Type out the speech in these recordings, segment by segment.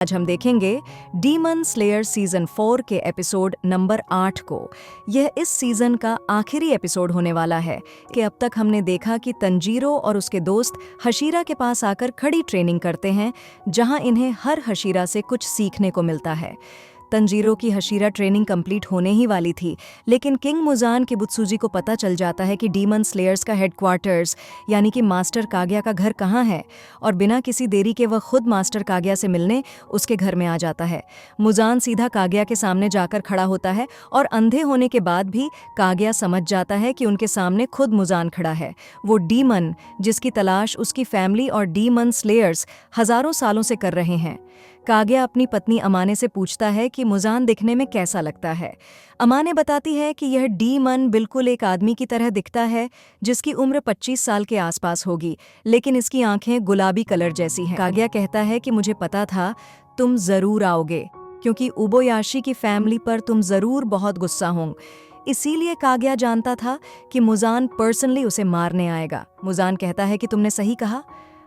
आज हम देखेंगे डीमन स्लेयर सीजन 4 के एपिसोड नंबर 8 को। यह इस सीजन का आखिरी एपिसोड होने वाला है कि अब तक हमने देखा कि तंजीरो और उसके दोस्त हशीरा के पास आकर खड़ी ट्रेनिंग करते हैं, जहां इन्हें हर हशीरा से कुछ सीखने को मिलता है। तंजीरो की हशीरा ट्रेनिंग कंप्लीट होने ही वाली थी, लेकिन किंग मुजान के बुत्सुजी को पता चल जाता है कि डीमन स्लेयर्स का हेडक्वार्टर्स यानी कि मास्टर काग्या का घर कहाँ है, और बिना किसी देरी के वह खुद मास्टर काग्या से मिलने उसके घर में आ जाता है। मुजान सीधा काग्या के सामने जाकर खड़ा होता है और अंधे होने के बाद भी काग्या समझ जाता है कि उनके सामने खुद मुजान खड़ा है, वो डीमन जिसकी तलाश उसकी फैमिली और डीमन स्लेयर्स हजारों सालों से कर रहे हैं। काग्या अपनी पत्नी अमाने से पूछता है कि मुजान दिखने में कैसा लगता है। अमाने बताती है कि यह डीमन बिल्कुल एक आदमी की तरह दिखता है, जिसकी उम्र 25 साल के आसपास होगी, लेकिन इसकी आंखें गुलाबी कलर जैसी हैं। काग्या कहता है कि मुझे पता था तुम जरूर आओगे, क्योंकि उबोयाशी की फैमिली पर तुम जरूर बहुत गुस्सा होंगे। इसीलिए काग्या जानता था कि मुजान पर्सनली उसे मारने आएगा। मुजान कहता है कि तुमने सही कहा,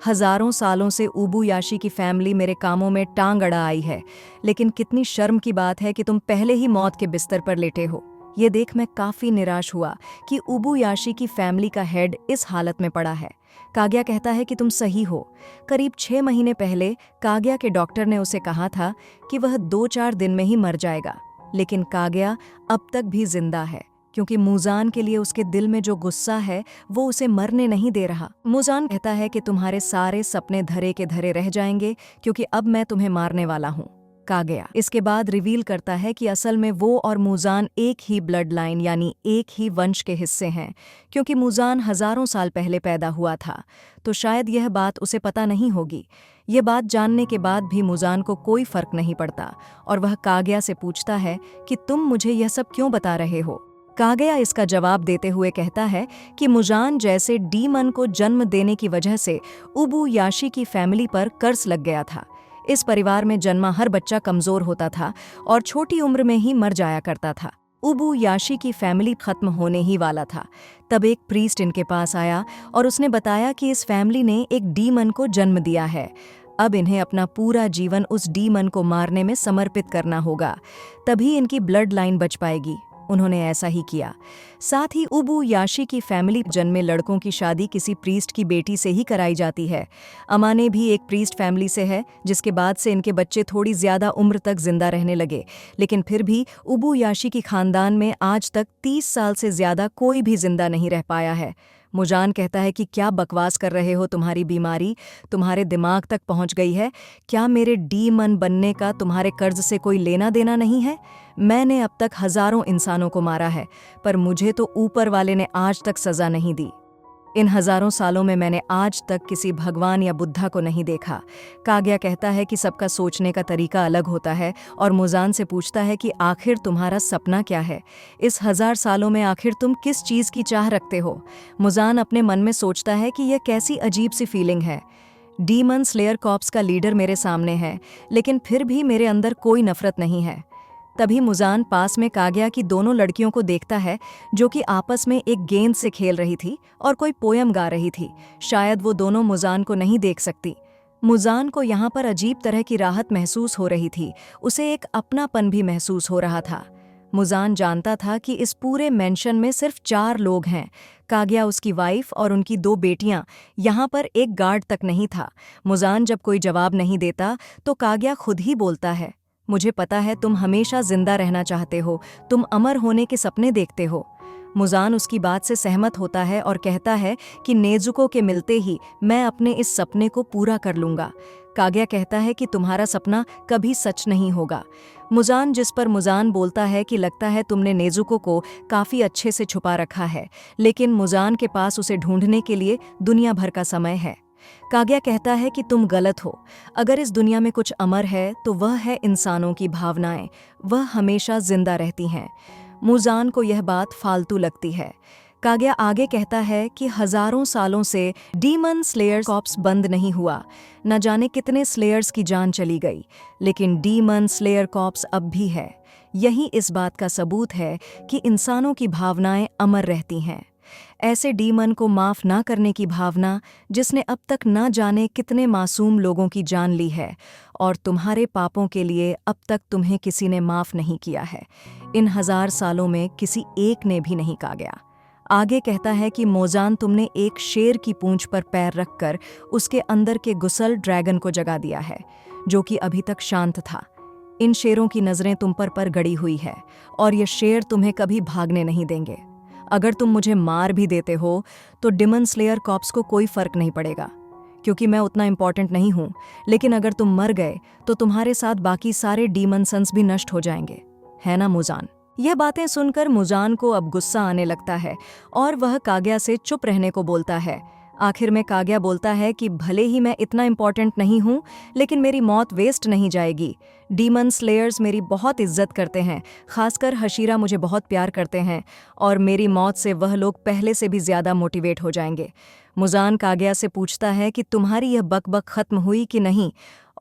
हजारों सालों से उबोयाशी की फैमिली मेरे कामों में टांग अड़ा आई है, लेकिन कितनी शर्म की बात है कि तुम पहले ही मौत के बिस्तर पर लेटे हो। ये देख मैं काफी निराश हुआ कि उबोयाशी की फैमिली का हेड इस हालत में पड़ा है। काग्या कहता है कि तुम सही हो। करीब 6 महीने पहले काग्या के डॉक्टर ने उसे कहा था कि वह 2-4 दिन में ही मर जाएगा, लेकिन काग्या अब तक भी जिंदा है, क्योंकि मुजान के लिए उसके दिल में जो गुस्सा है वो उसे मरने नहीं दे रहा। मुजान कहता है कि तुम्हारे सारे सपने धरे के धरे रह जाएंगे, क्योंकि अब मैं तुम्हें मारने वाला हूँ। काग्या इसके बाद रिवील करता है कि असल में वो और मुजान एक ही ब्लड लाइन यानी एक ही वंश के हिस्से हैं, क्योंकि मुजान हजारों साल पहले पैदा हुआ था, तो शायद यह बात उसे पता नहीं होगी। ये बात जानने के बाद भी मुजान को कोई फर्क नहीं पड़ता और वह काग्या से पूछता है कि तुम मुझे यह सब क्यों बता रहे हो। काग्या इसका जवाब देते हुए कहता है कि मुजान जैसे डीमन को जन्म देने की वजह से उबोयाशी की फैमिली पर कर्ज लग गया था। इस परिवार में जन्मा हर बच्चा कमजोर होता था और छोटी उम्र में ही मर जाया करता था। उबोयाशी की फैमिली खत्म होने ही वाला था। तब एक प्रीस्ट इनके पास आया और उसने बताया कि इस फैमिली ने एक डीमन को जन्म दिया है। अब इन्हें अपना पूरा जीवन उस डीमन को मारने में समर्पित करना होगा, तभी इनकी ब्लड लाइन बच पाएगी। उन्होंने ऐसा ही किया। साथ ही उबोयाशी की फैमिली जन्मे लड़कों की शादी किसी प्रीस्ट की बेटी से ही कराई जाती है। अमाने भी एक प्रीस्ट फैमिली से है, जिसके बाद से इनके बच्चे थोड़ी ज्यादा उम्र तक जिंदा रहने लगे, लेकिन फिर भी उबोयाशी की खानदान में आज तक 30 साल से ज्यादा कोई भी जिंदा नहीं रह पाया है। मुजान कहता है कि क्या बकवास कर रहे हो, तुम्हारी बीमारी तुम्हारे दिमाग तक पहुंच गई है। क्या मेरे डीमन बनने का तुम्हारे कर्ज से कोई लेना देना नहीं है? मैंने अब तक हजारों इंसानों को मारा है, पर मुझे तो ऊपर वाले ने आज तक सजा नहीं दी। इन हजारों सालों में मैंने आज तक किसी भगवान या बुद्धा को नहीं देखा। काग्या कहता है कि सबका सोचने का तरीका अलग होता है और मुजान से पूछता है कि आखिर तुम्हारा सपना क्या है? इस 1000 सालों में आखिर तुम किस चीज़ की चाह रखते हो? मुजान अपने मन में सोचता है कि यह कैसी अजीब सी फीलिंग है। डीमन स्लेयर कॉर्प्स का लीडर मेरे सामने है, लेकिन फिर भी मेरे अंदर कोई नफरत नहीं है। तभी मुजान पास में काग्या की दोनों लड़कियों को देखता है, जो कि आपस में एक गेंद से खेल रही थी और कोई पोयम गा रही थी। शायद वो दोनों मुजान को नहीं देख सकती। मुजान को यहाँ पर अजीब तरह की राहत महसूस हो रही थी, उसे एक अपनापन भी महसूस हो रहा था। मुजान जानता था कि इस पूरे मेंशन में सिर्फ 4 लोग हैं, काग्या, उसकी वाइफ और उनकी 2 बेटियां। यहाँ पर एक गार्ड तक नहीं था। मुजान जब कोई जवाब नहीं देता तो काग्या खुद ही बोलता है, मुझे पता है तुम हमेशा जिंदा रहना चाहते हो, तुम अमर होने के सपने देखते हो। मुजान उसकी बात से सहमत होता है और कहता है कि नेजुको के मिलते ही मैं अपने इस सपने को पूरा कर लूंगा। काग्या कहता है कि तुम्हारा सपना कभी सच नहीं होगा। मुजान जिस पर मुजान बोलता है कि लगता है तुमने नेजुको को काफ़ी अच्छे से छुपा रखा है, लेकिन मुजान के पास उसे ढूंढने के लिए दुनिया भर का समय है। काग्या कहता है कि तुम गलत हो। अगर इस दुनिया में कुछ अमर है तो वह है इंसानों की भावनाएं, वह हमेशा जिंदा रहती हैं। मुजान को यह बात फालतू लगती है। काग्या आगे कहता है कि हजारों सालों से डीमन स्लेयर कॉर्प्स बंद नहीं हुआ, न जाने कितने स्लेयर्स की जान चली गई, लेकिन डीमन स्लेयर कॉर्प्स अब भी है। यही इस बात का सबूत है कि इंसानों की भावनाएं अमर रहती हैं। ऐसे डीमन को माफ ना करने की भावना जिसने अब तक ना जाने कितने मासूम लोगों की जान ली है, और तुम्हारे पापों के लिए अब तक तुम्हें किसी ने माफ नहीं किया है। इन 1000 सालों में किसी एक ने भी नहीं काग्या। आगे कहता है कि मोजान, तुमने एक शेर की पूंछ पर पैर रखकर उसके अंदर के गुसल ड्रैगन को जगा दिया है, जो कि अभी तक शांत था। इन शेरों की नजरें तुम पर गड़ी हुई है, और ये शेर तुम्हें कभी भागने नहीं देंगे। अगर तुम मुझे मार भी देते हो तो डिमन स्लेयर कॉप्स को कोई फर्क नहीं पड़ेगा, क्योंकि मैं उतना इंपॉर्टेंट नहीं हूं। लेकिन अगर तुम मर गए तो तुम्हारे साथ बाकी सारे डीमन सन्स भी नष्ट हो जाएंगे, है ना मुजान? यह बातें सुनकर मुजान को अब गुस्सा आने लगता है और वह काग्या से चुप रहने को बोलता है। आखिर में काग्या बोलता है कि भले ही मैं इतना इंपॉर्टेंट नहीं हूं, लेकिन मेरी मौत वेस्ट नहीं जाएगी। डीमन स्लेयर्स मेरी बहुत इज्जत करते हैं, खासकर हशीरा मुझे बहुत प्यार करते हैं, और मेरी मौत से वह लोग पहले से भी ज्यादा मोटिवेट हो जाएंगे। मुजान काग्या से पूछता है कि तुम्हारी यह बकबक खत्म हुई कि नहीं,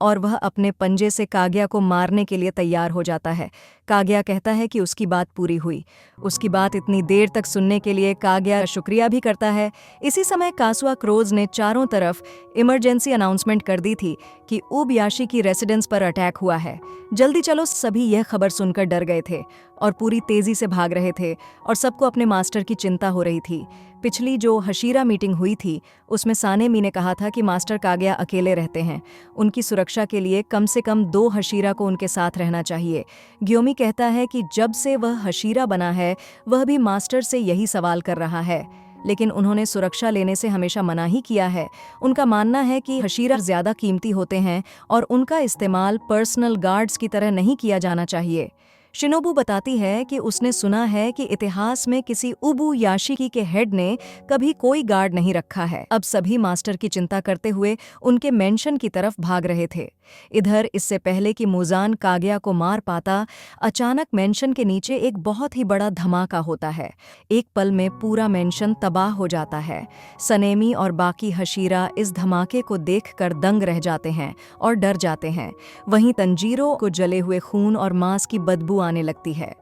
और वह अपने पंजे से काग्या को मारने के लिए तैयार हो जाता है। काग्या कहता है कि उसकी बात पूरी हुई। उसकी बात इतनी देर तक सुनने के लिए काग्या शुक्रिया भी करता है। इसी समय कासुआ क्रोज ने चारों तरफ इमरजेंसी अनाउंसमेंट कर दी थी कि उबयाशी की रेसिडेंस पर अटैक हुआ है। जल्दी चलो। सभी यह खबर सुनकर डर गए थे और पूरी तेजी से भाग रहे थे, और सबको अपने मास्टर की चिंता हो रही थी। पिछली जो हशीरा मीटिंग हुई थी उसमें सानेमी ने कहा था कि मास्टर काग्या अकेले रहते हैं, उनकी सुरक्षा के लिए कम से कम 2 हशीरा को उनके साथ रहना चाहिए। ग्योमी कहता है कि जब से वह हशीरा बना है वह भी मास्टर से यही सवाल कर रहा है, लेकिन उन्होंने सुरक्षा लेने से हमेशा मना ही किया है। उनका मानना है कि हशीरा ज्यादा कीमती होते हैं और उनका इस्तेमाल पर्सनल गार्ड्स की तरह नहीं किया जाना चाहिए। शिनोबू बताती है कि उसने सुना है कि इतिहास में किसी उबू याशिकी के हेड ने कभी कोई गार्ड नहीं रखा है। अब सभी मास्टर की चिंता करते हुए उनके मेंशन की तरफ भाग रहे थे। इधर इससे पहले कि मुजान काग्या को मार पाता, अचानक मेंशन के नीचे एक बहुत ही बड़ा धमाका होता है। एक पल में पूरा मेंशन तबाह हो जाता है। सनेमी और बाकी हशीरा इस धमाके को देखकर दंग रह जाते हैं और डर जाते हैं। वहीं तंजीरों को जले हुए खून और मांस की बदबू आने लगती है।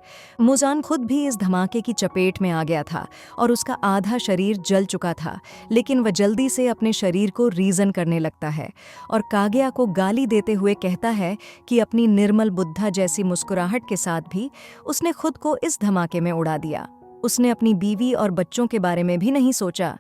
मुजान खुद भी इस धमाके की चपेट में आ गया था और उसका आधा शरीर जल चुका था, लेकिन वह जल्दी से अपने शरीर को रीजन करने लगता है और काग्या को गाली देते हुए कहता है कि अपनी निर्मल बुद्धा जैसी मुस्कुराहट के साथ भी उसने खुद को इस धमाके में उड़ा दिया। उसने अपनी बीवी और बच्चों के बारे में भी नहीं सोचा।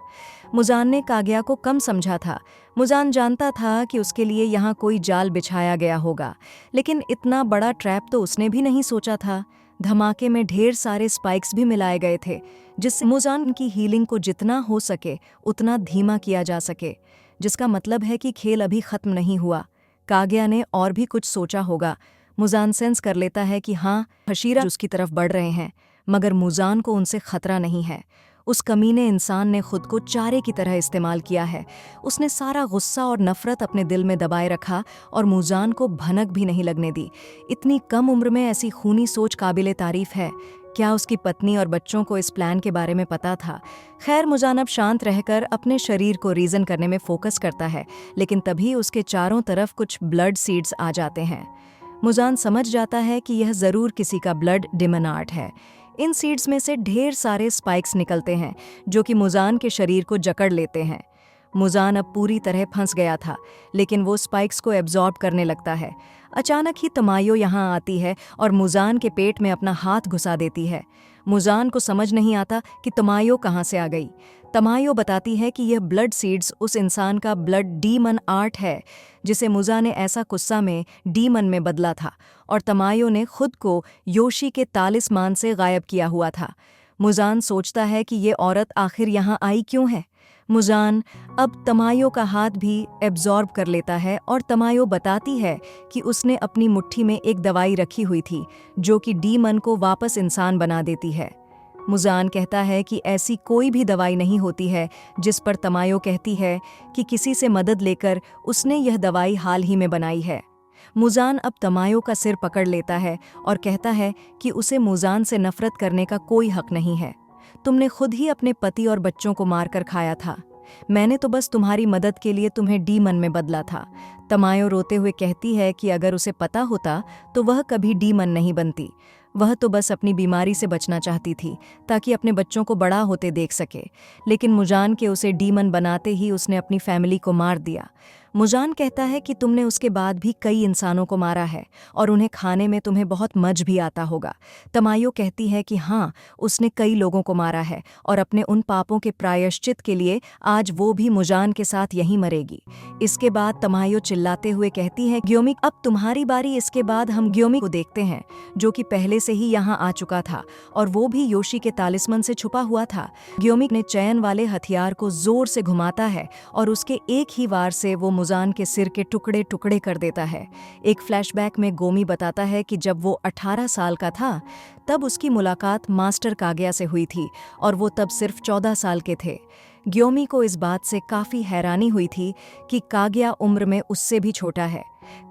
मुजान ने काग्या को कम समझा था। मुजान जानता था कि उसके लिए यहाँ कोई जाल बिछाया गया होगा, लेकिन इतना बड़ा ट्रैप तो उसने भी नहीं सोचा था। धमाके में ढेर सारे स्पाइक्स भी मिलाए गए थे, जिससे मुजान की हीलिंग को जितना हो सके उतना धीमा किया जा सके, जिसका मतलब है कि खेल अभी खत्म नहीं हुआ। काग्या ने और भी कुछ सोचा होगा। मुजान सेंस कर लेता है कि हाँ, हशीरा उसकी तरफ बढ़ रहे हैं, मगर मुजान को उनसे खतरा नहीं है। उस कमीने इंसान ने खुद को चारे की तरह इस्तेमाल किया है। उसने सारा गुस्सा और नफरत अपने दिल में दबाए रखा और मुजान को भनक भी नहीं लगने दी। इतनी कम उम्र में ऐसी खूनी सोच काबिले तारीफ है। क्या उसकी पत्नी और बच्चों को इस प्लान के बारे में पता था? खैर, मुजान अब शांत रहकर अपने शरीर को रीजन करने में फोकस करता है, लेकिन तभी उसके चारों तरफ कुछ ब्लड सीड्स आ जाते हैं। मुजान समझ जाता है कि यह जरूर किसी का ब्लड डिमन आर्ट है। इन सीड्स में से ढेर सारे स्पाइक्स निकलते हैं जो कि मुजान के शरीर को जकड़ लेते हैं। मुजान अब पूरी तरह फंस गया था, लेकिन वो स्पाइक्स को एब्जॉर्ब करने लगता है। अचानक ही तमायो यहाँ आती है और मुजान के पेट में अपना हाथ घुसा देती है। मुजान को समझ नहीं आता कि तमायो कहाँ से आ गई। तमायो बताती है कि यह ब्लड सीड्स उस इंसान का ब्लड डीमन आर्ट है जिसे मुजा ने ऐसा गुस्सा में डीमन में बदला था, और तमायो ने खुद को योशी के तालिस्मान से गायब किया हुआ था। मुजान सोचता है कि ये औरत आखिर यहाँ आई क्यों है। मुजान अब तमायो का हाथ भी एब्जॉर्ब कर लेता है और तमायो बताती है कि उसने अपनी मुट्ठी में एक दवाई रखी हुई थी जो कि डीमन को वापस इंसान बना देती है। मुजान कहता है कि ऐसी कोई भी दवाई नहीं होती है, जिस पर तमायो कहती है कि किसी से मदद लेकर उसने यह दवाई हाल ही में बनाई है। मुजान अब तमायो का सिर पकड़ लेता है और कहता है कि उसे मुजान से नफरत करने का कोई हक नहीं है। तुमने खुद ही अपने पति और बच्चों को मारकर खाया था। मैंने तो बस तुम्हारी मदद के लिए तुम्हें डीमन में बदला था। तमायो रोते हुए कहती है कि अगर उसे पता होता तो वह कभी डीमन नहीं बनती। वह तो बस अपनी बीमारी से बचना चाहती थी ताकि अपने बच्चों को बड़ा होते देख सके, लेकिन मुजान के उसे डीमन बनाते ही उसने अपनी फैमिली को मार दिया। मुजान कहता है कि तुमने उसके बाद भी कई इंसानों को मारा है और उन्हें खाने में तुम्हें बहुत मज़ भी आता होगा। तमायो कहती है कि हाँ, उसने कई लोगों को मारा है और अपने उन पापों के प्रायश्चित के लिए आज वो भी मुजान के साथ यहीं मरेगी। इसके बाद तमायो चिल्लाते हुए कहती है, ग्योमी अब तुम्हारी बारी। इसके बाद हम ग्योमी को देखते हैं जो कि पहले से ही यहाँ आ चुका था और वो भी योशी के तालिस्मन से छुपा हुआ था। ग्योमी ने चैन वाले हथियार को जोर से घुमाता है और उसके एक ही वार से वो मुजान के सिर के टुकड़े टुकड़े कर देता है। एक फ्लैशबैक में गोमी बताता है कि जब वो 18 साल का था तब उसकी मुलाकात मास्टर काग्या से हुई थी और वो तब सिर्फ 14 साल के थे। ग्योमी को इस बात से काफ़ी हैरानी हुई थी कि काग्या उम्र में उससे भी छोटा है।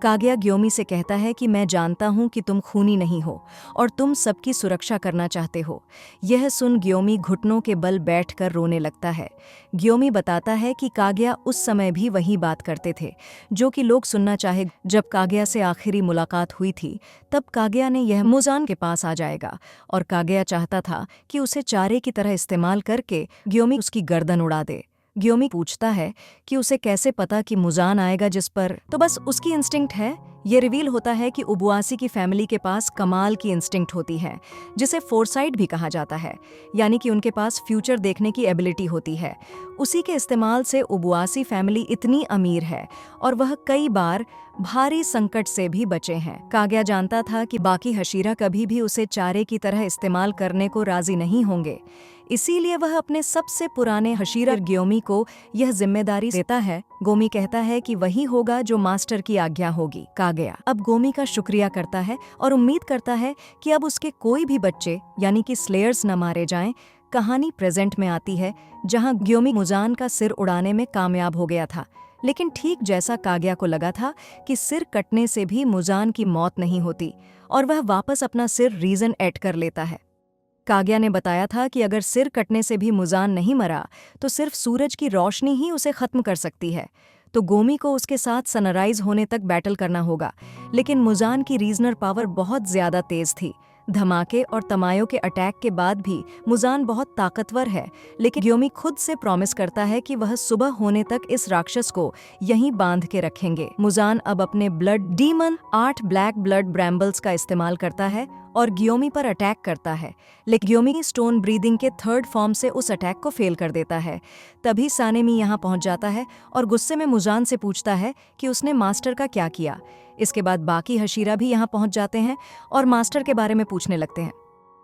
काग्या ग्योमी से कहता है कि मैं जानता हूं कि तुम खूनी नहीं हो और तुम सबकी सुरक्षा करना चाहते हो। यह सुन ग्योमी घुटनों के बल बैठकर रोने लगता है। ग्योमी बताता है कि काग्या उस समय भी वही बात करते थे जो कि लोग सुनना चाहे। जब काग्या से आखिरी मुलाकात हुई थी तब काग्या ने यह मुजान के पास आ जाएगा और काग्या चाहता था कि उसे चारे की तरह इस्तेमाल करके ग्योमी उसकी गर्दन उड़ा दे। ग्योमी पूछता है कि उसे कैसे पता कि मुजान आएगा जिस पर, तो बस उसकी इंस्टिंक्ट है। ये रिवील होता है कि उबुआसी की फैमिली के पास कमाल की इंस्टिंक्ट होती है जिसे फोरसाइट भी कहा जाता है, यानी कि उनके पास फ्यूचर देखने की एबिलिटी होती है। उसी के इस्तेमाल से उबुआसी फैमिली इतनी अमीर है और वह कई बार भारी संकट से भी बचे हैं। काग्या जानता था कि बाकी हशीरा कभी भी उसे चारे की तरह इस्तेमाल करने को राजी नहीं होंगे, इसीलिए वह अपने सबसे पुराने हशीरा ग्योमी को यह जिम्मेदारी देता है। गोमी कहता है कि वही होगा जो मास्टर की आज्ञा होगी। काग्या अब गोमी का शुक्रिया करता है और उम्मीद करता है कि अब उसके कोई भी बच्चे यानी कि स्लेयर्स न मारे जाएं। कहानी प्रेजेंट में आती है जहां ग्योमी मुजान का सिर उड़ाने में कामयाब हो गया था, लेकिन ठीक जैसा काग्या को लगा था कि सिर कटने से भी मुजान की मौत नहीं होती और वह वापस अपना सिर रीजन एट कर लेता है। काग्या ने बताया था कि अगर सिर कटने से भी मुजान नहीं मरा तो सिर्फ सूरज की रोशनी ही उसे खत्म कर सकती है, तो गोमी को उसके साथ सनराइज होने तक बैटल करना होगा। लेकिन मुजान की रीजनर पावर बहुत ज्यादा तेज थी। धमाके और तमायो के अटैक के बाद भी मुजान बहुत ताकतवर है, लेकिन ग्योमी खुद से प्रॉमिस करता है कि वह सुबह होने तक इस राक्षस को यहीं बांध के रखेंगे। मुजान अब अपने ब्लड डीमन 8 ब्लैक ब्लड ब्रैम्बल्स का इस्तेमाल करता है और ग्योमी पर अटैक करता है, लेकिन ग्योमी स्टोन ब्रीदिंग के 3rd फॉर्म से उस अटैक को फेल कर देता है। तभी सानेमी यहाँ पहुँच जाता है और गुस्से में मुजान से पूछता है कि उसने मास्टर का क्या किया। इसके बाद बाकी हशीरा भी यहाँ पहुँच जाते हैं और मास्टर के बारे में पूछने लगते हैं।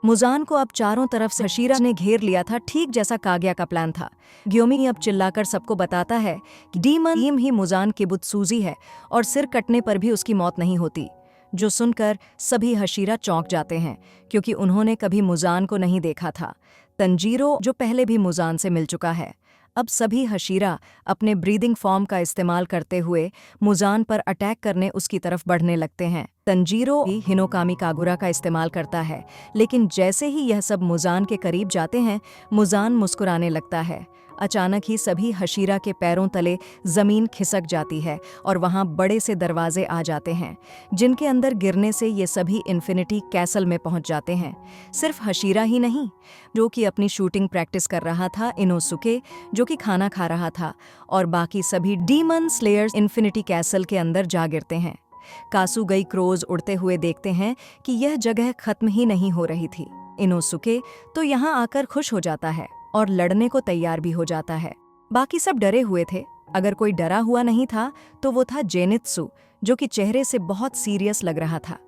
मुजान को अब चारों तरफ से हशीरा ने घेर लिया था, ठीक जैसा काग्या का प्लान था। ग्योमी अब चिल्लाकर सबको बताता है कि डीमन ही मुजान की बुदसूजी है और सिर कटने पर भी उसकी मौत नहीं होती, जो सुनकर सभी हशीरा चौंक जाते हैं क्योंकि उन्होंने कभी मुजान को नहीं देखा था। तंजीरो जो पहले भी मुजान से मिल चुका है। अब सभी हशीरा अपने ब्रीदिंग फॉर्म का इस्तेमाल करते हुए मुजान पर अटैक करने उसकी तरफ बढ़ने लगते हैं। तंजीरो भी हिनोकामी कागुरा का इस्तेमाल करता है, लेकिन जैसे ही यह सब मुजान के करीब जाते हैं मुजान मुस्कुराने लगता है। अचानक ही सभी हशीरा के पैरों तले जमीन खिसक जाती है और वहां बड़े से दरवाजे आ जाते हैं जिनके अंदर गिरने से ये सभी इन्फिनिटी कैसल में पहुंच जाते हैं। सिर्फ हशीरा ही नहीं, जो कि अपनी शूटिंग प्रैक्टिस कर रहा था, इनोसुके जो कि खाना खा रहा था, और बाकी सभी डीमन स्लेयर्स इन्फिनिटी कैसल के अंदर जा गिरते हैं। कासुगई क्रोज उड़ते हुए देखते हैं कि यह जगह खत्म ही नहीं हो रही थी। इनोसुके तो यहाँ आकर खुश हो जाता है और लड़ने को तैयार भी हो जाता है। बाकी सब डरे हुए थे। अगर कोई डरा हुआ नहीं था तो वो था जेनित्सु, जो कि चेहरे से बहुत सीरियस लग रहा था।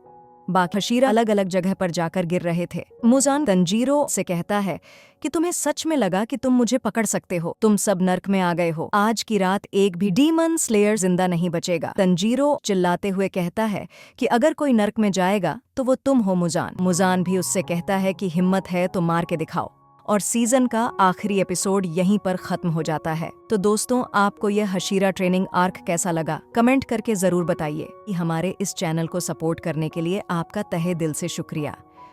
बाकी हशीरा अलग अलग जगह पर जाकर गिर रहे थे। मुजान तंजीरो से कहता है कि तुम्हें सच में लगा कि तुम मुझे पकड़ सकते हो, तुम सब नर्क में आ गए हो, आज की रात एक भी डीमन स्लेयर जिंदा नहीं बचेगा। तंजीरो चिल्लाते हुए कहता है कि अगर कोई नर्क में जाएगा तो वो तुम हो मुजान। मुजान भी उससे कहता है कि हिम्मत है तो मार के दिखाओ। और सीजन का आखिरी एपिसोड यहीं पर खत्म हो जाता है। तो दोस्तों, आपको यह हशीरा ट्रेनिंग आर्क कैसा लगा कमेंट करके जरूर बताइए। हमारे इस चैनल को सपोर्ट करने के लिए आपका तहे दिल से शुक्रिया।